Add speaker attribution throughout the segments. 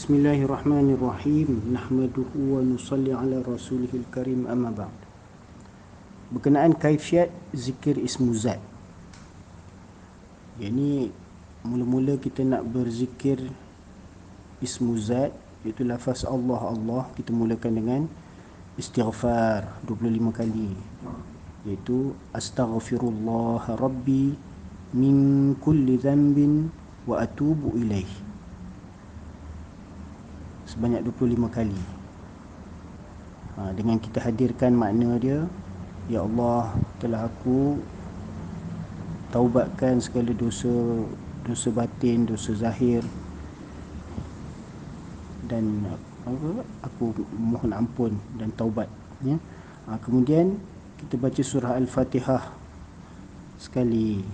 Speaker 1: Bismillahirrahmanirrahim. Nahmaduhu wa nusalli ala rasulihil karim, amma ba'd. Berkenaan kaifiat zikir ismu zat. Yang mula-mula kita nak berzikir ismu zat, iaitu lafaz Allah, Allah, kita mulakan dengan istighfar 25 kali, iaitu astaghfirullah rabbi min kulli dhanbin wa atubu ilaih, sebanyak 25 kali. Dengan kita hadirkan makna dia, ya Allah, telah aku taubatkan segala dosa, dosa batin, dosa zahir, dan aku mohon ampun dan taubat, ya. Kemudian kita baca surah Al-Fatihah sekali,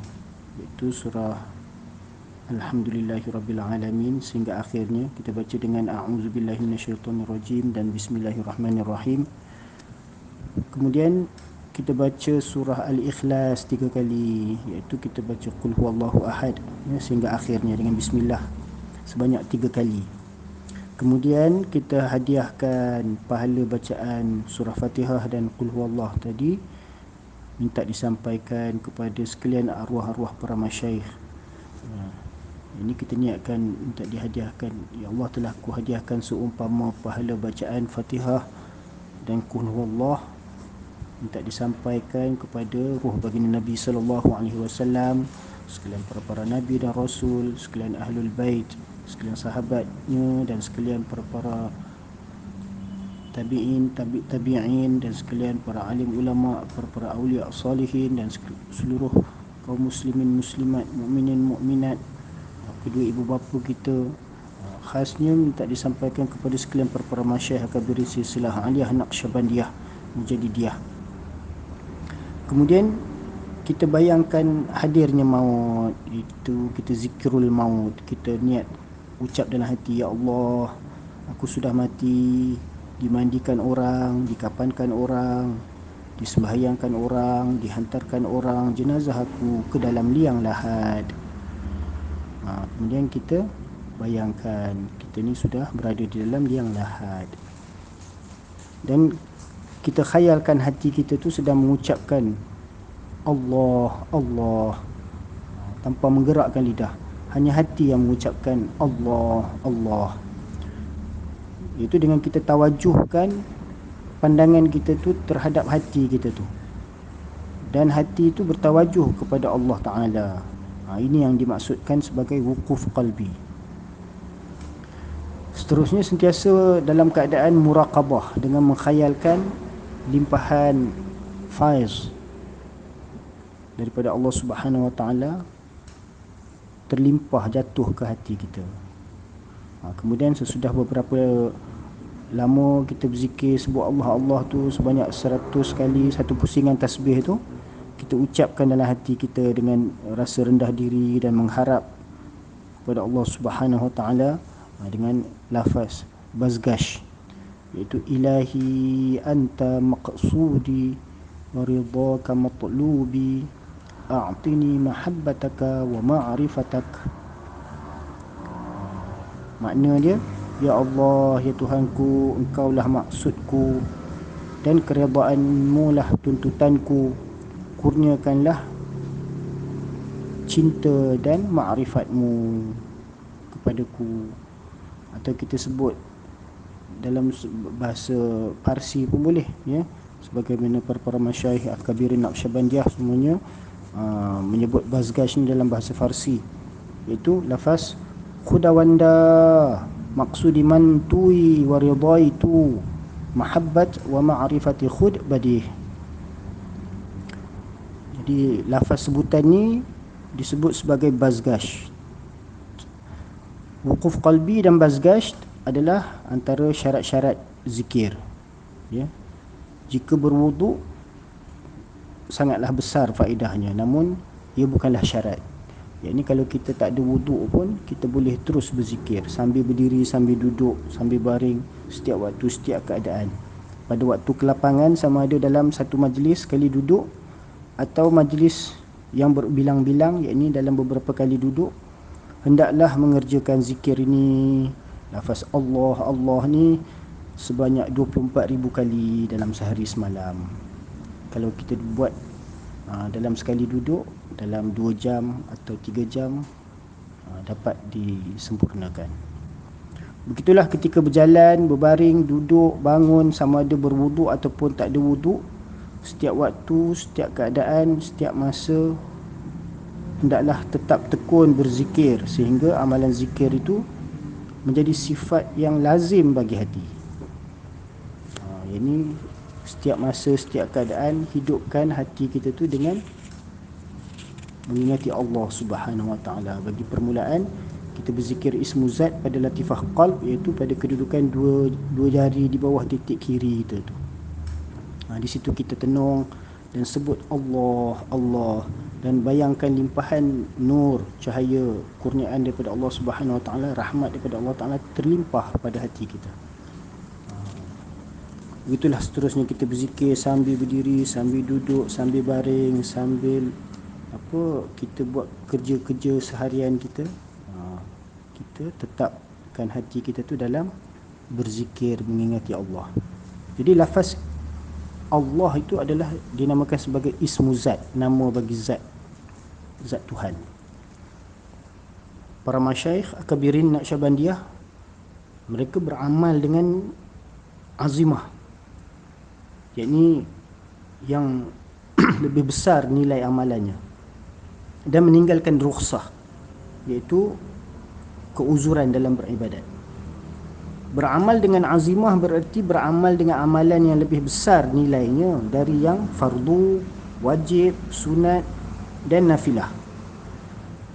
Speaker 1: iaitu surah Alhamdulillahirrabbilalamin sehingga akhirnya. Kita baca dengan a'udzubillahi minasyaitonirrajim dan bismillahirrahmanirrahim. Kemudian kita baca surah Al-Ikhlas 3 kali, iaitu kita baca qul huwallahu ahad, ya, sehingga akhirnya dengan bismillah sebanyak 3 kali. Kemudian kita hadiahkan pahala bacaan surah Fatihah dan qul huwallah tadi, minta disampaikan kepada sekalian arwah-arwah para masyayikh. Ini kita niatkan minta dihadiahkan. Ya Allah, telah aku hadiahkan seumpama pahala bacaan Fatihah dan qul huwallah, minta disampaikan kepada ruh baginda Nabi sallallahu alaihi wasallam, sekalian para nabi dan rasul, sekalian ahlul bait, sekalian sahabatnya, dan sekalian para tabi'in, tabi'in, dan sekalian para alim ulama, para awliya salihin, dan seluruh kaum muslimin muslimat, mukminin mukminat, kedua ibu bapa kita. Khasnya minta disampaikan kepada sekalian para masyayikh akabirin silsilah Aliyah Naqsyabandiyah Mujaddidiyah. Kemudian kita bayangkan hadirnya maut, itu kita zikrul maut. Kita niat ucap dalam hati, ya Allah, aku sudah mati, dimandikan orang, dikapankan orang, disembahyangkan orang, dihantarkan orang jenazah aku ke dalam liang lahat. Kemudian kita bayangkan kita ni sudah berada di dalam liang lahat, dan kita khayalkan hati kita tu sedang mengucapkan Allah, Allah, tanpa menggerakkan lidah. Hanya hati yang mengucapkan Allah, Allah. Itu dengan kita tawajuhkan pandangan kita tu terhadap hati kita tu, dan hati itu bertawajuh kepada Allah Ta'ala. Ini yang dimaksudkan sebagai wukuf qalbi. Seterusnya sentiasa dalam keadaan muraqabah, dengan menkhayalkan limpahan faiz daripada Allah Subhanahu Wa Ta'ala terlimpah jatuh ke hati kita. Kemudian sesudah beberapa lama kita berzikir sebut Allah, Allah tu sebanyak 100 kali, satu pusingan tasbih tu kita ucapkan dalam hati kita dengan rasa rendah diri dan mengharap kepada Allah Subhanahu Wa Ta'ala dengan lafaz bazgash, iaitu ilahi anta maqsudi wa ridhaka matlubi a'tini mahabbataka wa ma'rifatak. Makna dia, ya Allah, ya Tuhanku, engkaulah maksudku dan keredaanmu lah tuntutanku, kurniakanlah cinta dan ma'rifatmu kepadaku. Atau kita sebut dalam bahasa Parsi pun boleh, ya, sebagaimana para masyayikh akabirin Naqsyabandiyah semuanya menyebut bazgash ni dalam bahasa Farsi, iaitu lafaz khudawanda maksudi mantui wa ridaitu mahabbat wa ma'rifati khud badih. Jadi lafaz sebutan ni disebut sebagai bazgash. Wukuf qalbi dan bazgash adalah antara syarat-syarat zikir, ya. Jika berwuduk sangatlah besar faedahnya, namun ia bukanlah syarat. Yakni kalau kita tak ada wuduk pun kita boleh terus berzikir sambil berdiri, sambil duduk, sambil baring, setiap waktu, setiap keadaan. Pada waktu kelapangan, sama ada dalam satu majlis sekali duduk atau majlis yang berbilang-bilang, yakni dalam beberapa kali duduk, hendaklah mengerjakan zikir ini Lafaz Allah, Allah ni sebanyak 24,000 kali dalam sehari semalam. Kalau kita buat dalam sekali duduk, dalam 2 jam atau 3 jam, dapat disempurnakan. Begitulah ketika berjalan, berbaring, duduk, bangun, sama ada berwuduk ataupun tak ada wuduk, setiap waktu, setiap keadaan, setiap masa, hendaklah tetap tekun berzikir sehingga amalan zikir itu menjadi sifat yang lazim bagi hati. Ini setiap masa, setiap keadaan, hidupkan hati kita tu dengan mengingati Allah Subhanahu Wa Taala. Bagi permulaan, kita berzikir ismu zat pada latifah qalb, iaitu pada kedudukan dua jari di bawah titik kiri kita tu. Di situ kita tenung dan sebut Allah, Allah, dan bayangkan limpahan nur, cahaya, kurniaan daripada Allah Subhanahu Wa Taala, rahmat daripada Allah Taala terlimpah pada hati kita. Begitulah seterusnya kita berzikir sambil berdiri, sambil duduk, sambil baring, sambil kita buat kerja-kerja seharian kita. Kita tetapkan hati kita tu dalam berzikir, mengingati Allah. Jadi lafaz Allah itu adalah dinamakan sebagai ismu zat, nama bagi zat, zat Tuhan. Para masyaikh akabirin Naqsyabandiyah, mereka beramal dengan azimah, yakni yang lebih besar nilai amalannya, dan meninggalkan rukhsah, iaitu keuzuran dalam beribadat. Beramal dengan azimah berarti beramal dengan amalan yang lebih besar nilainya dari yang fardu, wajib, sunat dan nafilah.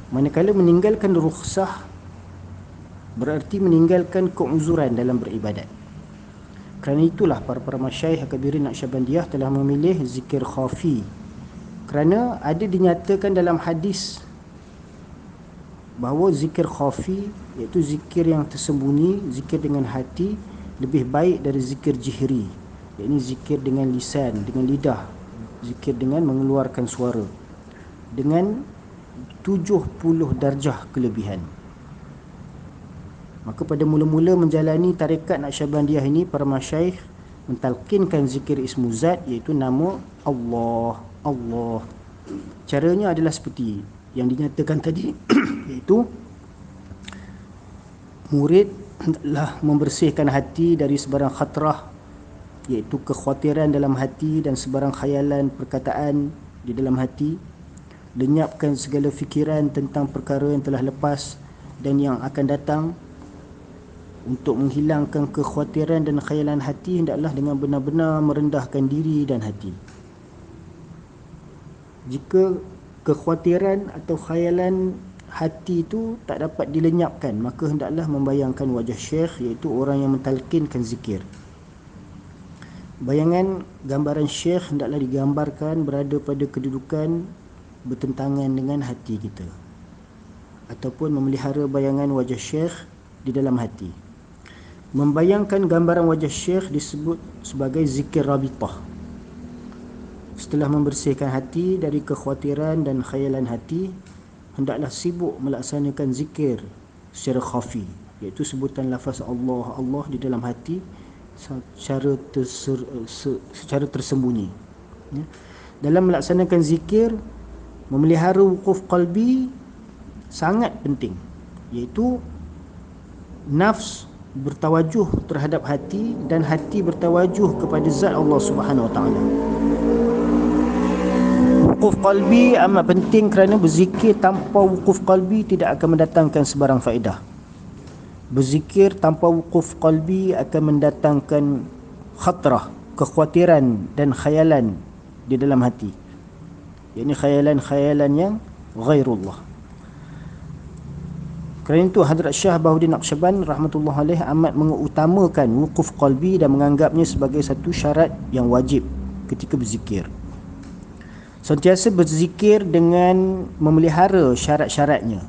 Speaker 1: Manakala meninggalkan rukhsah berarti meninggalkan keuzuran dalam beribadat. Kerana itulah para masyaikh akabirin Naqsyabandiyah telah memilih zikir khafi, kerana ada dinyatakan dalam hadis bahawa zikir khafi, iaitu zikir yang tersembunyi, zikir dengan hati, lebih baik dari zikir jihri, iaitu zikir dengan lisan, dengan lidah, zikir dengan mengeluarkan suara, dengan 70 darjah kelebihan. Maka pada mula-mula menjalani tarekat Naqsyabandiyah ini, para masyaikh mentalkinkan zikir ismu zat, iaitu nama Allah, Allah. Caranya adalah seperti yang dinyatakan tadi, iaitu murid hendaklah membersihkan hati dari sebarang khatrah, iaitu kekhawatiran dalam hati dan sebarang khayalan perkataan di dalam hati. Lenyapkan segala fikiran tentang perkara yang telah lepas dan yang akan datang. Untuk menghilangkan kekhawatiran dan khayalan hati, hendaklah dengan benar-benar merendahkan diri dan hati. Jika kekhawatiran atau khayalan hati itu tak dapat dilenyapkan, maka hendaklah membayangkan wajah syekh, iaitu orang yang mentalkinkan zikir. Bayangan gambaran syekh hendaklah digambarkan berada pada kedudukan bertentangan dengan hati kita, ataupun memelihara bayangan wajah syekh di dalam hati. Membayangkan gambaran wajah syekh disebut sebagai zikir rabitah. Setelah membersihkan hati dari kekhawatiran dan khayalan hati, hendaklah sibuk melaksanakan zikir secara khafi, iaitu sebutan lafaz Allah, Allah di dalam hati secara tersembunyi. Dalam melaksanakan zikir, memelihara wukuf qalbi sangat penting, iaitu nafs bertawajuh terhadap hati dan hati bertawajuh kepada zat Allah Subhanahu Wa Taala. Wukuf qalbi amat penting, kerana berzikir tanpa wukuf qalbi tidak akan mendatangkan sebarang faedah. Berzikir tanpa wukuf qalbi akan mendatangkan khatrah, kekhawatiran dan khayalan di dalam hati, yakni khayalan-khayalan yang ghairullah. Kerana itu Hadrat Syah Bahuddin Naqsyaband rahmatullah alaih amat mengutamakan wukuf qalbi dan menganggapnya sebagai satu syarat yang wajib ketika berzikir. Sentiasa berzikir dengan memelihara syarat-syaratnya.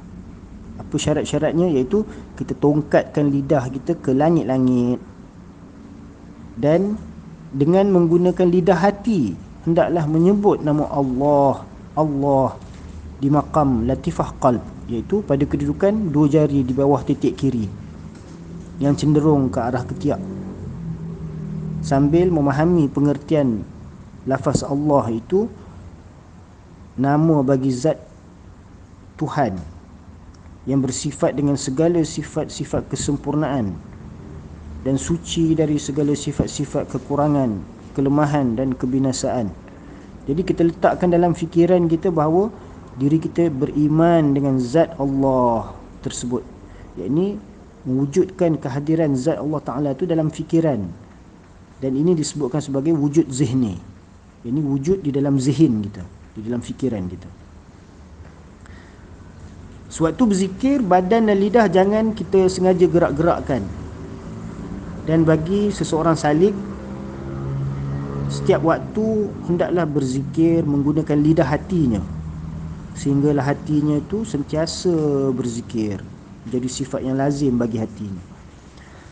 Speaker 1: Apa syarat-syaratnya? Iaitu kita tongkatkan lidah kita ke langit-langit, dan dengan menggunakan lidah hati hendaklah menyebut nama Allah, Allah di maqam latifah qalb, iaitu pada kedudukan 2 jari di bawah titik kiri. yang cenderung ke arah ketiak, sambil memahami pengertian lafaz Allah itu nama bagi zat Tuhan yang bersifat dengan segala sifat-sifat kesempurnaan dan suci dari segala sifat-sifat kekurangan, kelemahan dan kebinasaan. Jadi kita letakkan dalam fikiran kita bahawa diri kita beriman dengan zat Allah tersebut, yakni mewujudkan kehadiran zat Allah Ta'ala itu dalam fikiran. Dan ini disebutkan sebagai wujud zihni, yakni wujud di dalam zihin kita, di dalam fikiran kita. Sewaktu berzikir, badan dan lidah jangan kita sengaja gerak-gerakkan. Dan bagi seseorang salik, setiap waktu hendaklah berzikir menggunakan lidah hatinya, sehinggalah hatinya itu sentiasa berzikir, jadi sifat yang lazim bagi hatinya.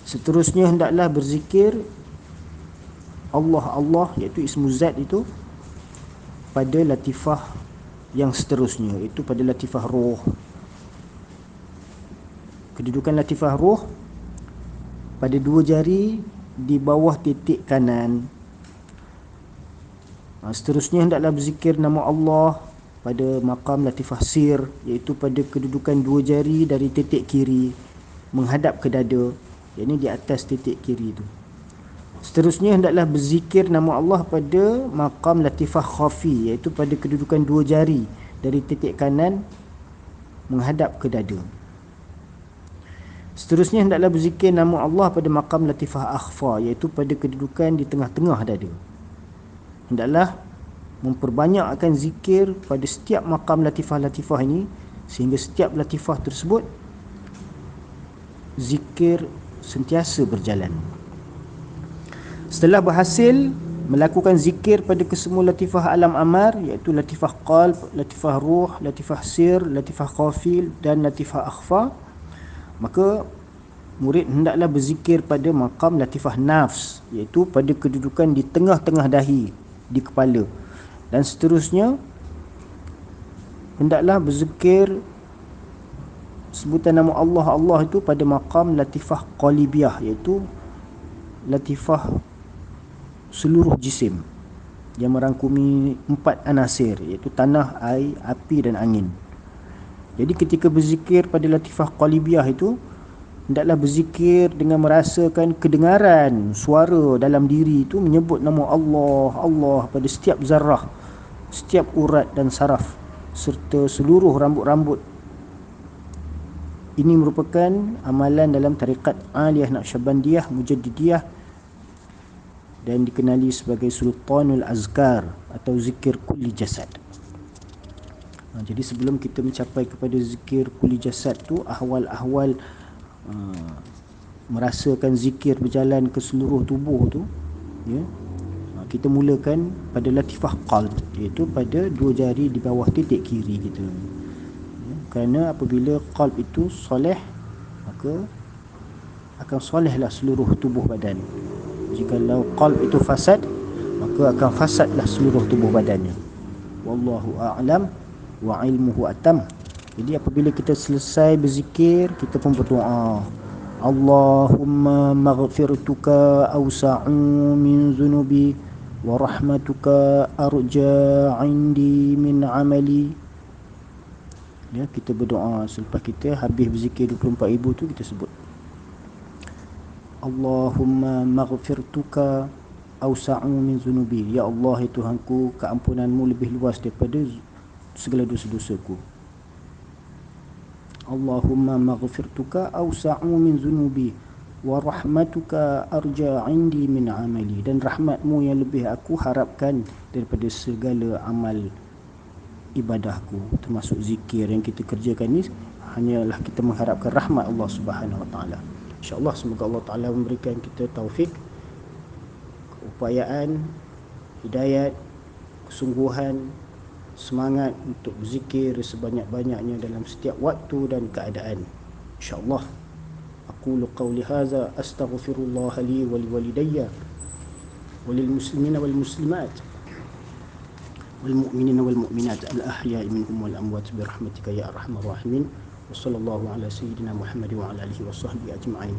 Speaker 1: Seterusnya hendaklah berzikir Allah, iaitu ismu zat itu, pada latifah yang seterusnya, iaitu pada latifah roh. Kedudukan latifah roh pada dua jari di bawah titik kanan. Seterusnya hendaklah berzikir nama Allah pada maqam latifah sir, iaitu pada kedudukan dua jari dari titik kiri menghadap ke dada, yakni di atas titik kiri itu. Seterusnya hendaklah berzikir nama Allah pada maqam latifah khafi, iaitu pada kedudukan dua jari dari titik kanan menghadap ke dada. Seterusnya hendaklah berzikir nama Allah pada maqam latifah akhfa, iaitu pada kedudukan di tengah-tengah dada. Hendaklah memperbanyakkan zikir pada setiap maqam latifah-latifah ini, sehingga setiap latifah tersebut zikir sentiasa berjalan. Setelah berhasil melakukan zikir pada kesemua latifah alam amar, iaitu latifah qalb, latifah ruh, latifah sir, latifah khafil dan latifah akhfa, maka murid hendaklah berzikir pada maqam latifah nafs, iaitu pada kedudukan di tengah-tengah dahi, di kepala. Dan seterusnya hendaklah berzikir sebutan nama Allah itu pada maqam latifah qalibiyah, iaitu latifah seluruh jisim yang merangkumi 4 anasir, iaitu tanah, air, api dan angin. Jadi ketika berzikir pada latifah qalibiyah itu, hendaklah berzikir dengan merasakan kedengaran suara dalam diri itu menyebut nama Allah pada setiap zarah, setiap urat dan saraf serta seluruh rambut-rambut. Ini merupakan amalan dalam tarikat Aliyah Naqsyabandiyah Mujaddidiyah dan dikenali sebagai Sultanul Azkar atau zikir kulli jasad. Jadi sebelum kita mencapai kepada zikir kulli jasad tu, ahwal-ahwal merasakan zikir berjalan ke seluruh tubuh tu, ya, kita mulakan pada latifah qalb, iaitu pada dua jari di bawah titik kiri kita, ya, kerana apabila qalb itu soleh, maka akan solehlah seluruh tubuh badan. Jikalau qalb itu fasad, maka akan fasadlah seluruh tubuh badannya. Wallahu a'lam wa ilmuhu atam. Jadi apabila kita selesai berzikir, kita pun berdoa, Allahumma maghfirtuka awsa'u min zunubi wa rahmatuka arja 'indi min amali. Ya, kita berdoa selepas kita habis berzikir 24,000 tu, kita sebut Allahumma maghfirtuka awsa'u min zunubi. Ya Allah, ya Tuhanku, keampunanmu lebih luas daripada segala dosa-dosaku. Allahumma maghfirtuka awsa'u min zunubi wa rahmatuka arja 'indi min amali. Dan rahmatmu yang lebih aku harapkan daripada segala amal ibadahku, termasuk zikir yang kita kerjakan ni, hanyalah kita mengharapkan rahmat Allah Subhanahu wa taala. InsyaAllah semoga Allah Ta'ala memberikan kita taufik, keupayaan, hidayat, kesungguhan, semangat untuk berzikir sebanyak-banyaknya dalam setiap waktu dan keadaan. InsyaAllah. Aqulu qawli hadza astaghfirullah li wa liwalidayya wa lil muslimina wal muslimat wal mu'minina wal mu'minat al ahya'i minhum wal amwat bi rahmatika ya arhamar rahimin. Wa sallallahu ala sayyidina Muhammad wa ala alihi wa sahbihi ajma'in.